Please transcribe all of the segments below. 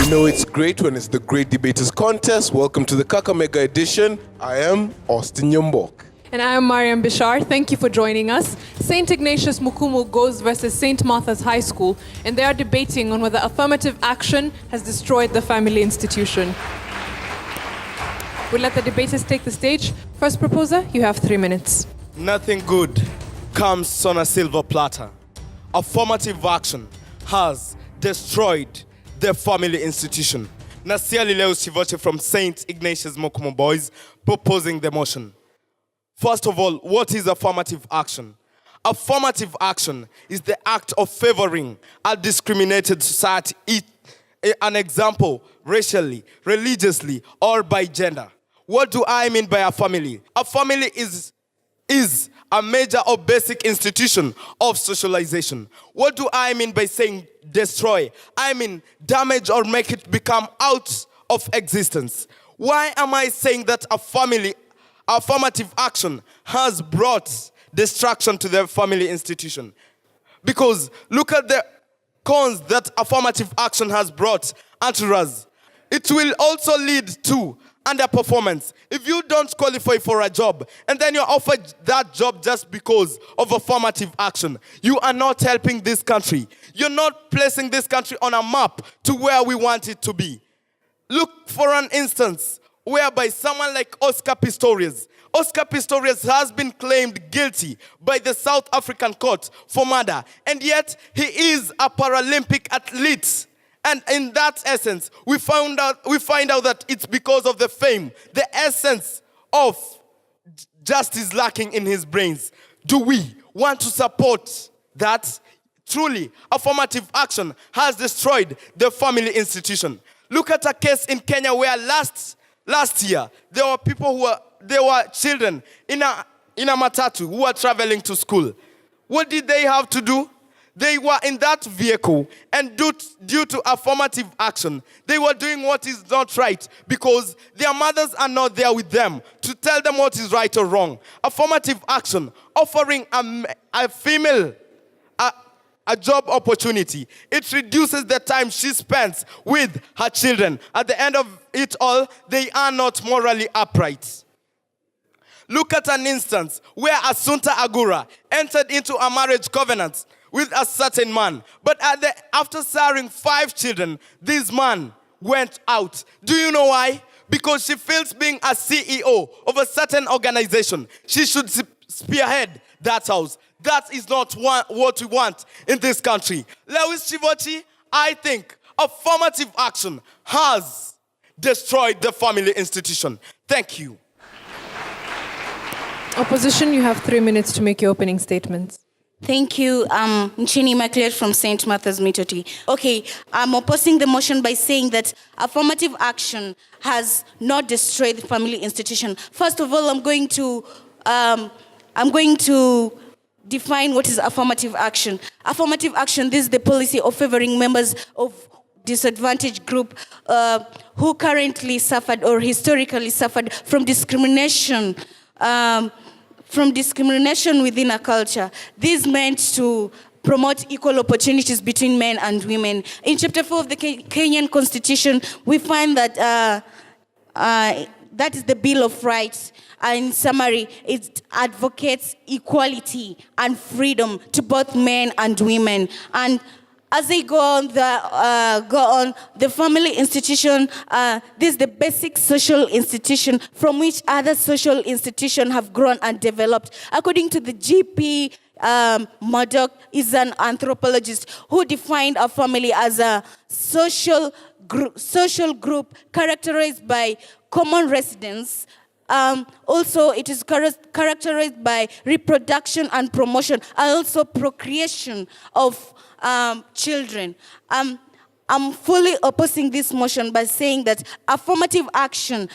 You know it's great when it's the Great Debaters Contest. Welcome to the Kakamega edition. I am Austin Yombok. And I am Mariam Bishar. Thank you for joining us. St. Ignatius Mukumu goes versus St. Martha's High School, and they are debating on whether affirmative action has destroyed the family institution. We'll let the debaters take the stage. First proposer, you have 3 minutes. Nothing good comes on a silver platter. Affirmative action has destroyed the family institution. Nasia Lileo Shivoche from St. Ignatius Mukumu Boys proposing the motion. First of all, what is affirmative action? Affirmative action is the act of favoring a discriminated society, an example, racially, religiously, or by gender. What do I mean by a family? A family is a major or basic institution of socialization. What do I mean by saying destroy? I mean damage or make it become out of existence. Why am I saying that affirmative action has brought destruction to the family institution? Because look at the cons that affirmative action has brought unto us. It will also lead to underperformance. If you don't qualify for a job and then you're offered that job just because of affirmative action, you are not helping this country. You're not placing this country on a map to where we want it to be. Look for an instance whereby someone like Oscar Pistorius has been claimed guilty by the South African court for murder, and yet he is a Paralympic athlete. And in that essence, we find out that it's because of the fame, the essence of justice lacking in his brains. Do we want to support that? Truly, affirmative action has destroyed the family institution. Look at a case in Kenya where last year there were children in a matatu who were traveling to school. What did they have to do? They were in that vehicle, and due to affirmative action, they were doing what is not right because their mothers are not there with them to tell them what is right or wrong. Affirmative action, offering a female a job opportunity, it reduces the time she spends with her children. At the end of it all, they are not morally upright. Look at an instance where Assunta Agura entered into a marriage covenant with a certain man. But after siring 5 children, this man went out. Do you know why? Because she feels being a CEO of a certain organization, she should spearhead that house. That is not what we want in this country. Lewis Chivochi, I think affirmative action has destroyed the family institution. Thank you. Opposition, you have 3 minutes to make your opening statements. Thank you. Nchini Immaculate from St. Martha's, Mwitoti. Okay, I'm opposing the motion by saying that affirmative action has not destroyed the family institution. First of all, I'm going to define what is affirmative action. Affirmative action, this is the policy of favoring members of disadvantaged group who currently suffered or historically suffered from discrimination within a culture. This meant to promote equal opportunities between men and women. In Chapter 4 of the Kenyan Constitution, we find that that is the Bill of Rights. In summary, it advocates equality and freedom to both men and women. And as they go on, the family institution, this is the basic social institution from which other social institutions have grown and developed. According to the GP, Murdoch is an anthropologist who defined a family as a social group characterized by common residence. Also, it is characterized by reproduction and promotion, and also procreation of children. I'm fully opposing this motion by saying that affirmative action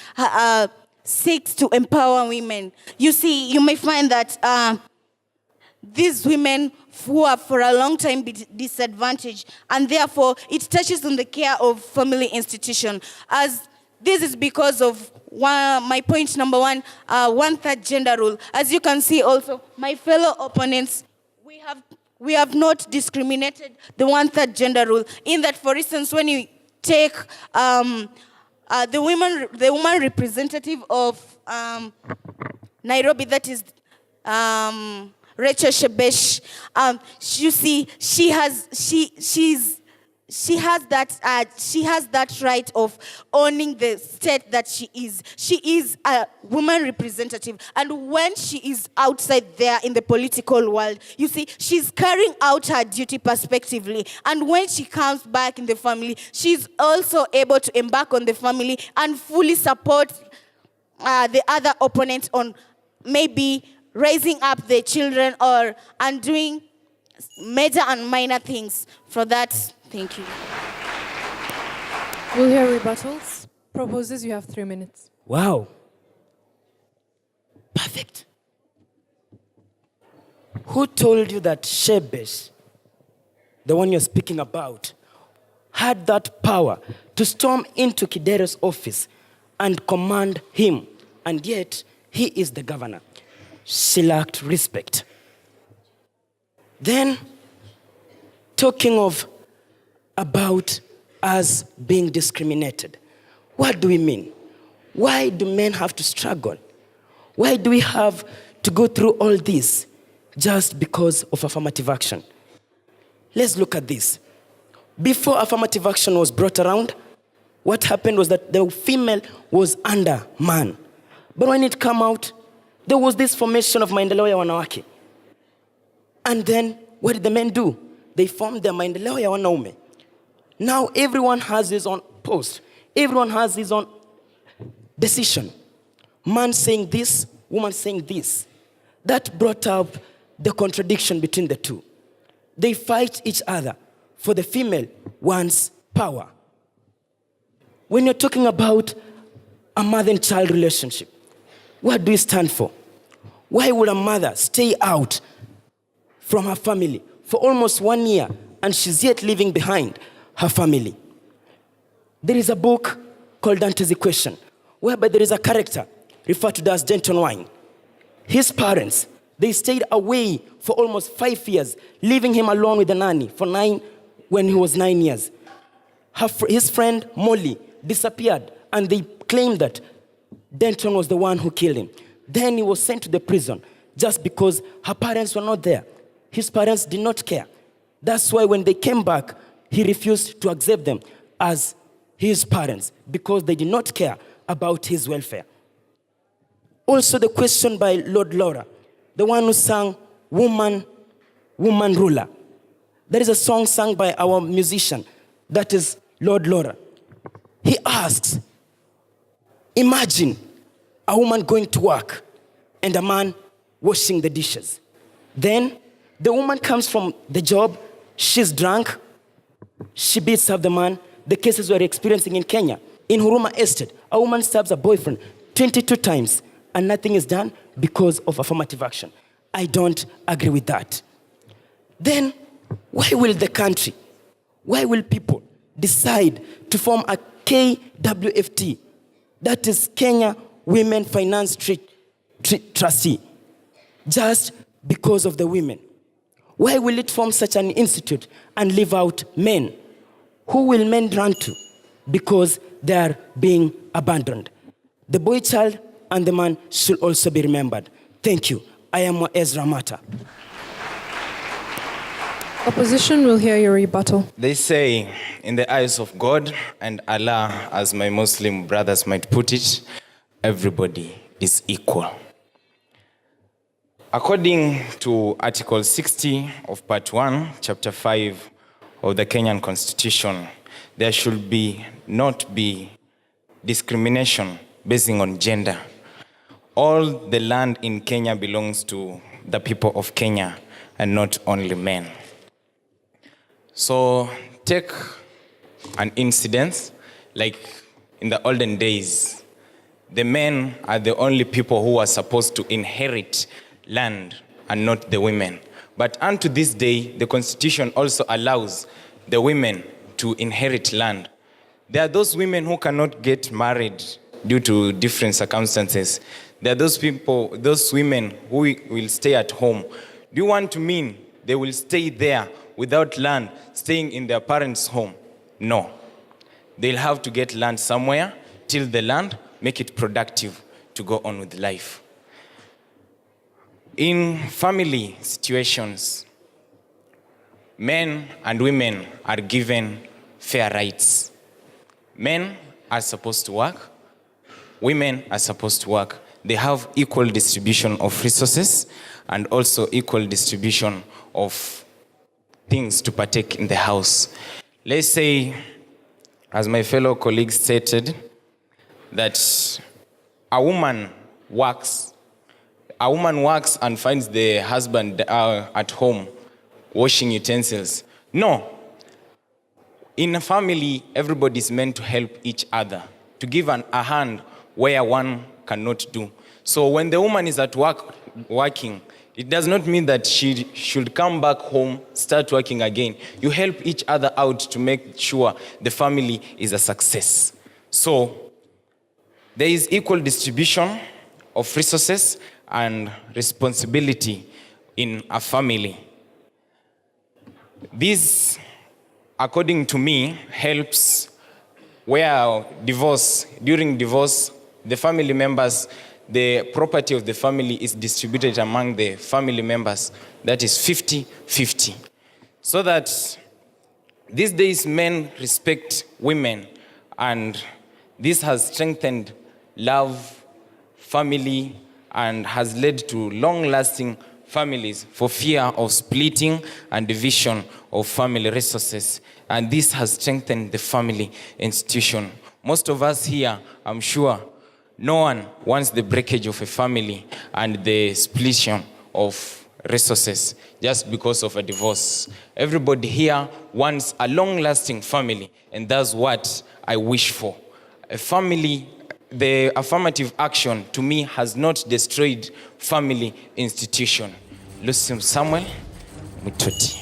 seeks to empower women. You see, you may find that these women who are for a long time disadvantaged, and therefore it touches on the care of family institution. As this is because of my point number 1, 1/3 gender rule. As you can see also, my fellow opponents, we have not discriminated the 1/3 gender rule. In that, for instance, when you take the woman representative of Nairobi, that is Rachel Shebesh. You see, she has that right of owning the state that she is. She is a woman representative, and when she is outside there in the political world, you see, she's carrying out her duty perspectively. And when she comes back in the family, she's also able to embark on the family and fully support the other opponents on maybe raising up their children and doing major and minor things. For that, thank you. We'll hear rebuttals. Proposers, you have 3 minutes. Wow. Perfect. Who told you that Shebesh, the one you're speaking about, had that power to storm into Kidero's office and command him, and yet he is the governor? She lacked respect. Then, talking about us being discriminated, what do we mean? Why do men have to struggle? Why do we have to go through all this just because of affirmative action? Let's look at this. Before affirmative action was brought around, what happened was that the female was under man. But when it came out, there was this formation of maendeleo ya wanawake. And then, what did the men do? They formed the maendeleo ya wanaume. Now everyone has his own post. Everyone has his own decision. Man saying this, woman saying this. That brought up the contradiction between the two. They fight each other, for the female wants power. When you're talking about a mother and child relationship, what do you stand for? Why would a mother stay out from her family for almost 1 year and she's yet leaving behind her family? There is a book called Dante's Equation, whereby there is a character referred to as Denton Wine. His parents, they stayed away for almost 5 years, leaving him alone with the nanny when he was 9 years. His friend Molly disappeared, and they claimed that Denton was the one who killed him. Then he was sent to the prison just because her parents were not there. His parents did not care. That's why when they came back, he refused to accept them as his parents because they did not care about his welfare. Also, the question by Lord Laura, the one who sang Woman Ruler. There is a song sung by our musician, that is Lord Laura. He asks, imagine a woman going to work and a man washing the dishes. Then the woman comes from the job, she's drunk, she beats up the man. The cases we're experiencing in Kenya. In Huruma Estate, a woman stabs her boyfriend 22 times and nothing is done because of affirmative action. I don't agree with that. Then, why will the country, why will people decide to form a KWFT, that is Kenya Women Finance Trustee, just because of the women? Why will it form such an institute and leave out men? Who will men run to? Because they are being abandoned. The boy child and the man should also be remembered. Thank you. I am Ezra Mata. Opposition will hear your rebuttal. They say, in the eyes of God and Allah, as my Muslim brothers might put it, everybody is equal. According to Article 60 of Part 1, Chapter 5 of the Kenyan Constitution, there should not be discrimination based on gender. All the land in Kenya belongs to the people of Kenya and not only men. So take an incident, like in the olden days, the men are the only people who are supposed to inherit land and not the women. But unto this day, the Constitution also allows the women to inherit land. There are those women who cannot get married due to different circumstances. There are those women who will stay at home. Do you want to mean they will stay there without land, staying in their parents' home? No. they'll have to get land somewhere, till the land, make it productive to go on with life. In family situations, men and women are given fair rights. Men are supposed to work, women are supposed to work. They have equal distribution of resources and also equal distribution of things to partake in the house. Let's say, as my fellow colleagues stated, that a woman works and finds the husband at home washing utensils. No. In a family, everybody is meant to help each other, to give a hand where one cannot do. So when the woman is at work working, it does not mean that she should come back home, start working again. You help each other out to make sure the family is a success. So there is equal distribution of resources and responsibility in a family. This, according to me, helps where during divorce, the family members, the property of the family is distributed among the family members. That is 50-50. So that these days men respect women, and this has strengthened love, family, and has led to long-lasting families for fear of splitting and division of family resources. And this has strengthened the family institution. Most of us here, I'm sure, no one wants the breakage of a family and the splitting of resources just because of a divorce. Everybody here wants a long-lasting family, and that's what I wish for. A family, the affirmative action to me has not destroyed family institution. Lucy Samuel, Mwitoti.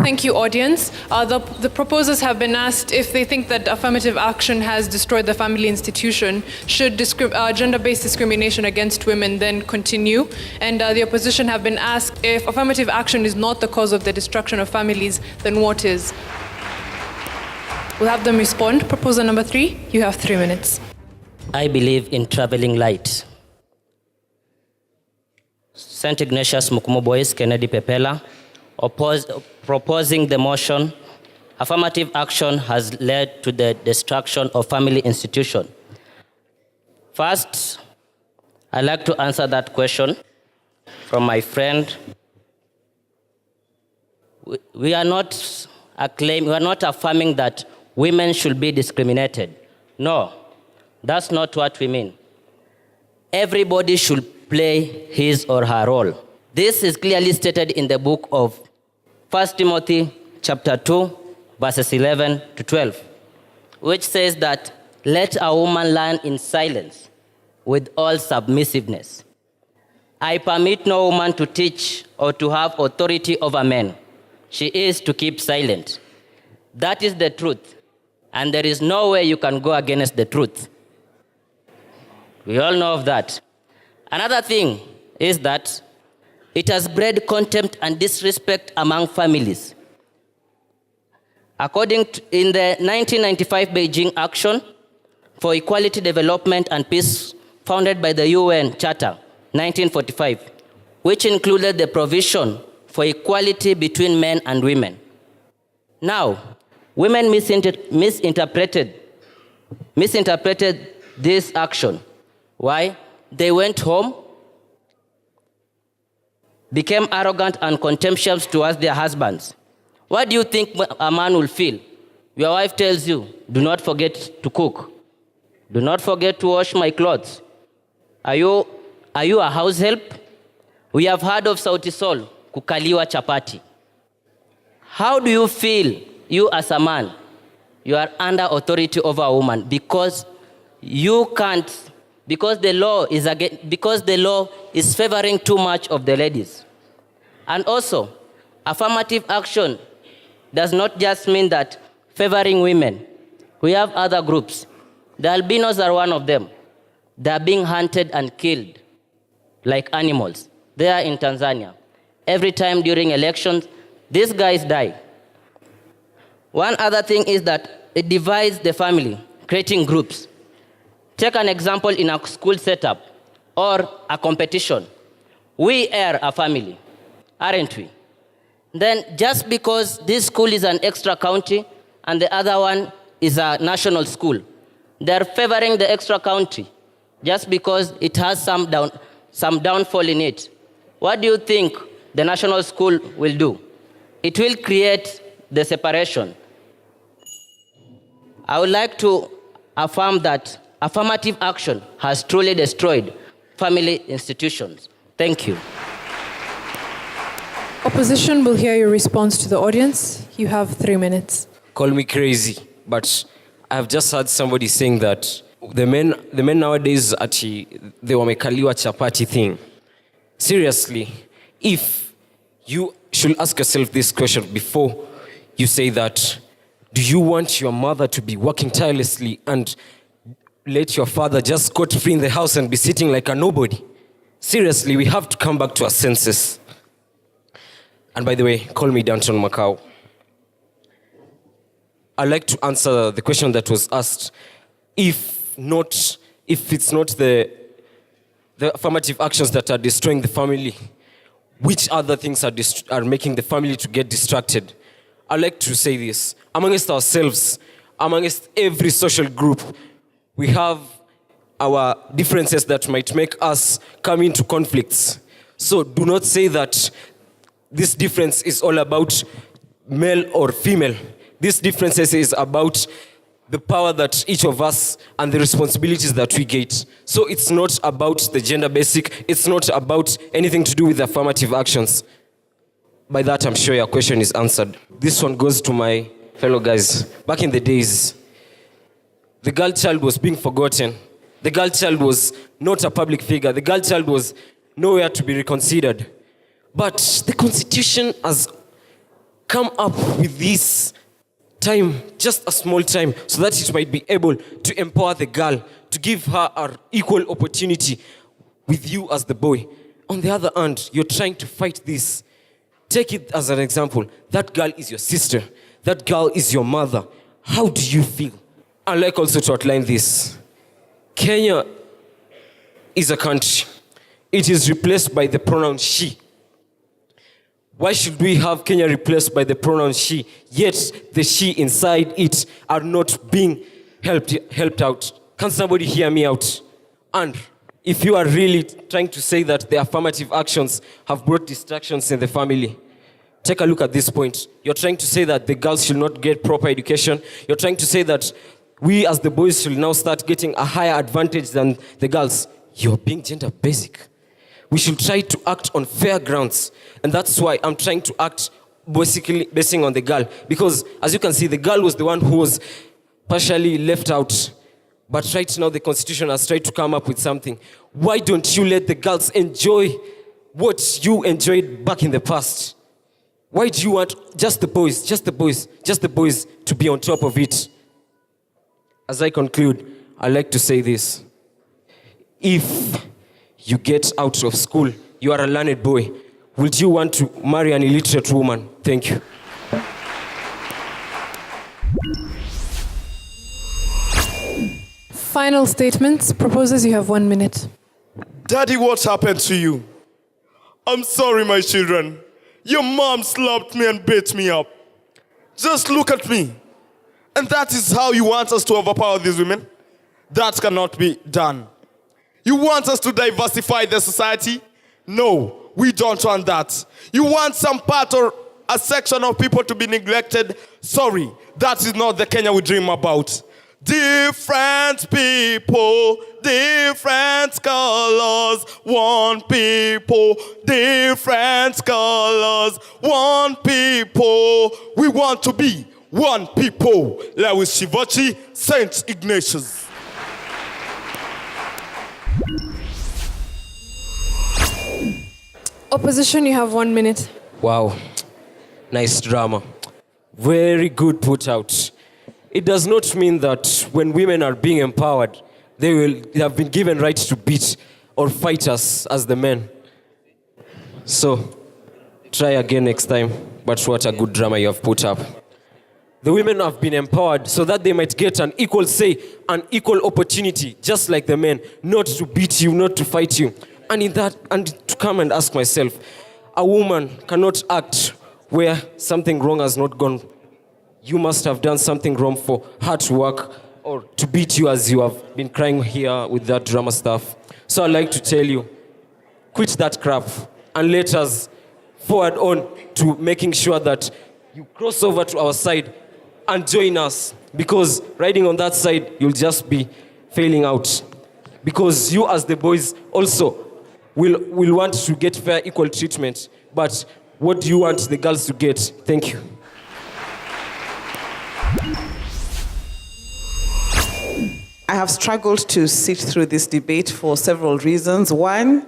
Thank you, audience. The proposers have been asked if they think that affirmative action has destroyed the family institution. Should gender-based discrimination against women then continue? And the opposition have been asked if affirmative action is not the cause of the destruction of families, then what is? We'll have them respond. Proposal number 3, you have 3 minutes. I believe in traveling light. St. Ignatius Mukumu Boys, Kennedy Pepela, proposing the motion, affirmative action has led to the destruction of family institution. First, I'd like to answer that question from my friend. We are not affirming that women should be discriminated. No, that's not what we mean. Everybody should play his or her role. This is clearly stated in the book of 1 Timothy chapter 2, verses 11 to 12, which says that, let a woman learn in silence with all submissiveness. I permit no woman to teach or to have authority over men. She is to keep silent. That is the truth, and there is no way you can go against the truth. We all know of that. Another thing is that it has bred contempt and disrespect among families. In the 1995 Beijing Action for Equality, Development and Peace, founded by the UN Charter, 1945, which included the provision for equality between men and women. Now, women misinterpreted this action. Why? They went home, became arrogant and contemptuous towards their husbands. What do you think a man will feel? Your wife tells you, do not forget to cook. Do not forget to wash my clothes. Are you a house help? We have heard of Sauti Sol, kukaliwa chapati. How do you feel, you as a man? You are under authority over a woman because you can't, because the law is favoring too much of the ladies. And also, affirmative action does not just mean that favoring women. We have other groups. The albinos are one of them. They are being hunted and killed like animals. They are in Tanzania. Every time during elections, these guys die. One other thing is that it divides the family, creating groups. Take an example in a school setup or a competition. We are a family, aren't we? Then just because this school is an extra county and the other one is a national school, they're favoring the extra county just because it has some downfall in it. What do you think the national school will do? It will create the separation. I would like to affirm that affirmative action has truly destroyed family institutions. Thank you. Opposition will hear your response to the audience. You have 3 minutes. Call me crazy, but I've just heard somebody saying that the men nowadays ati the wamekaliwa chapati thing. Seriously, if you should ask yourself this question before you say that, do you want your mother to be working tirelessly and let your father just scot-free in the house and be sitting like a nobody? Seriously, we have to come back to our senses. And by the way, call me Danton Macau. I'd like to answer the question that was asked. If it's not the affirmative actions that are destroying the family, which other things are making the family to get distracted? I'd like to say this. Amongst ourselves, amongst every social group, we have our differences that might make us come into conflicts. So do not say that this difference is all about male or female. This difference is about the power that each of us and the responsibilities that we get. So it's not about the gender basic. It's not about anything to do with affirmative actions. By that, I'm sure your question is answered. This one goes to my fellow guys. Back in the days, the girl child was being forgotten. The girl child was not a public figure. The girl child was nowhere to be reconsidered. But the Constitution has come up with this time, just a small time, so that it might be able to empower the girl, to give her an equal opportunity with you as the boy. On the other hand, you're trying to fight this. Take it as an example. That girl is your sister. That girl is your mother. How do you feel? I'd like also to outline this. Kenya is a country. It is replaced by the pronoun she. Why should we have Kenya replaced by the pronoun she, yet the she inside it are not being helped out? Can somebody hear me out? And if you are really trying to say that the affirmative actions have brought distractions in the family, take a look at this point. You're trying to say that the girls should not get proper education. You're trying to say that we as the boys should now start getting a higher advantage than the girls. You're being gender basic. We should try to act on fair grounds. And that's why I'm trying to act basically basing on the girl. Because as you can see, the girl was the one who was partially left out. But right now the Constitution has tried to come up with something. Why don't you let the girls enjoy what you enjoyed back in the past? Why do you want just the boys to be on top of it? As I conclude, I'd like to say this. If you get out of school, you are a learned boy, would you want to marry an illiterate woman? Thank you. Final statements. Proposers, you have 1 minute. Daddy, what happened to you? I'm sorry, my children. Your mom slapped me and beat me up. Just look at me. And that is how you want us to overpower these women? That cannot be done. You want us to diversify the society? No, we don't want that. You want some part or a section of people to be neglected? Sorry, that is not the Kenya we dream about. Different people, different colors, one people, different colors, one people. We want to be one people. Lewis Shivachi, Saint Ignatius. Opposition, you have 1 minute. Wow, nice drama. Very good put out. It does not mean that when women are being empowered, they have been given right to beat or fight us as the men. So, try again next time. But what a good drama you have put up. The women have been empowered so that they might get an equal say, an equal opportunity, just like the men, not to beat you, not to fight you. And in that, and to come and ask myself, a woman cannot act where something wrong has not gone. You must have done something wrong for her to work or to beat you as you have been crying here with that drama stuff. So I'd like to tell you, quit that crap and let us forward on to making sure that you cross over to our side and join us, because riding on that side, you'll just be failing out. Because you as the boys also will want to get fair equal treatment. But what do you want the girls to get? Thank you. I have struggled to sit through this debate for several reasons. One,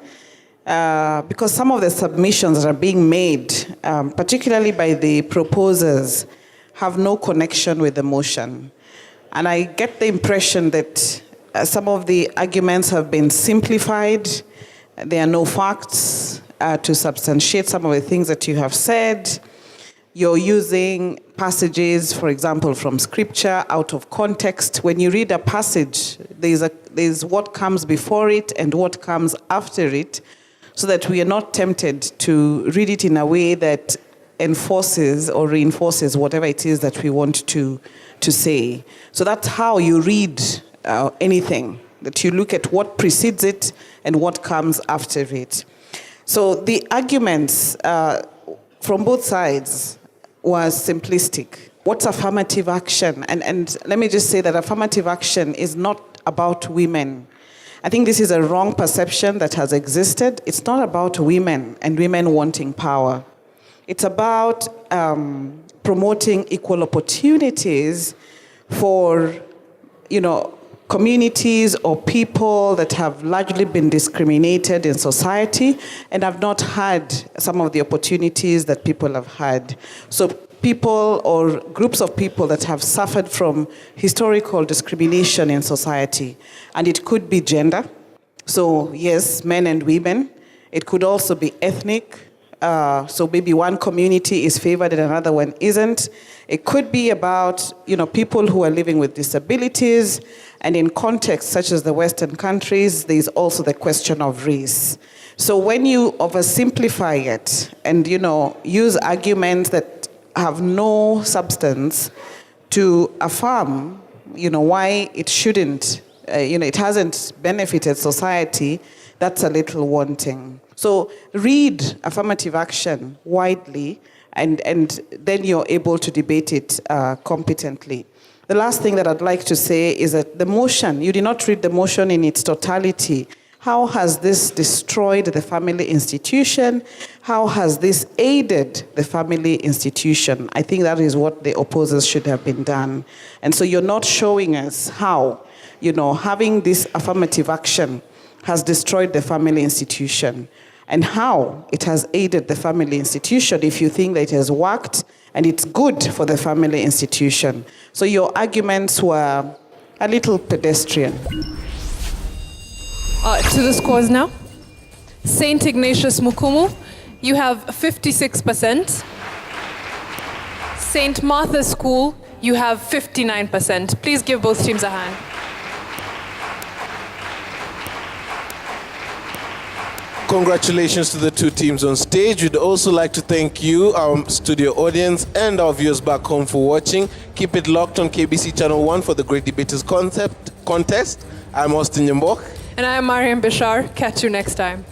because some of the submissions that are being made, particularly by the proposers, have no connection with the motion. And I get the impression that some of the arguments have been simplified. There are no facts to substantiate some of the things that you have said. You're using passages, for example, from scripture out of context. When you read a passage, there's what comes before it and what comes after it, so that we are not tempted to read it in a way that enforces or reinforces whatever it is that we want to say. So that's how you read anything, that you look at what precedes it and what comes after it. So the arguments from both sides was simplistic. What's affirmative action? And let me just say that affirmative action is not about women. I think this is a wrong perception that has existed. It's not about women and women wanting power. It's about promoting equal opportunities for, communities or people that have largely been discriminated in society and have not had some of the opportunities that people have had. So people or groups of people that have suffered from historical discrimination in society. And it could be gender. So yes, men and women. It could also be ethnic. So maybe one community is favored and another one isn't. It could be about, people who are living with disabilities, and in contexts such as the Western countries, there's also the question of race. So when you oversimplify it and, use arguments that have no substance to affirm, why it shouldn't, it hasn't benefited society, that's a little wanting. So read affirmative action widely, and then you're able to debate it competently. The last thing that I'd like to say is that the motion, you did not read the motion in its totality. How has this destroyed the family institution? How has this aided the family institution? I think that is what the opposers should have been done. And so you're not showing us how, having this affirmative action has destroyed the family institution, and how it has aided the family institution if you think that it has worked and it's good for the family institution. So your arguments were a little pedestrian. To the scores now. St. Ignatius Mukumu, you have 56%. St. Martha's School, you have 59%. Please give both teams a hand. Congratulations to the two teams on stage. We'd also like to thank you, our studio audience, and our viewers back home for watching. Keep it locked on KBC Channel 1 for the Great Debaters Contest. I'm Austin Yambok. And I am Mariam Bashar. Catch you next time.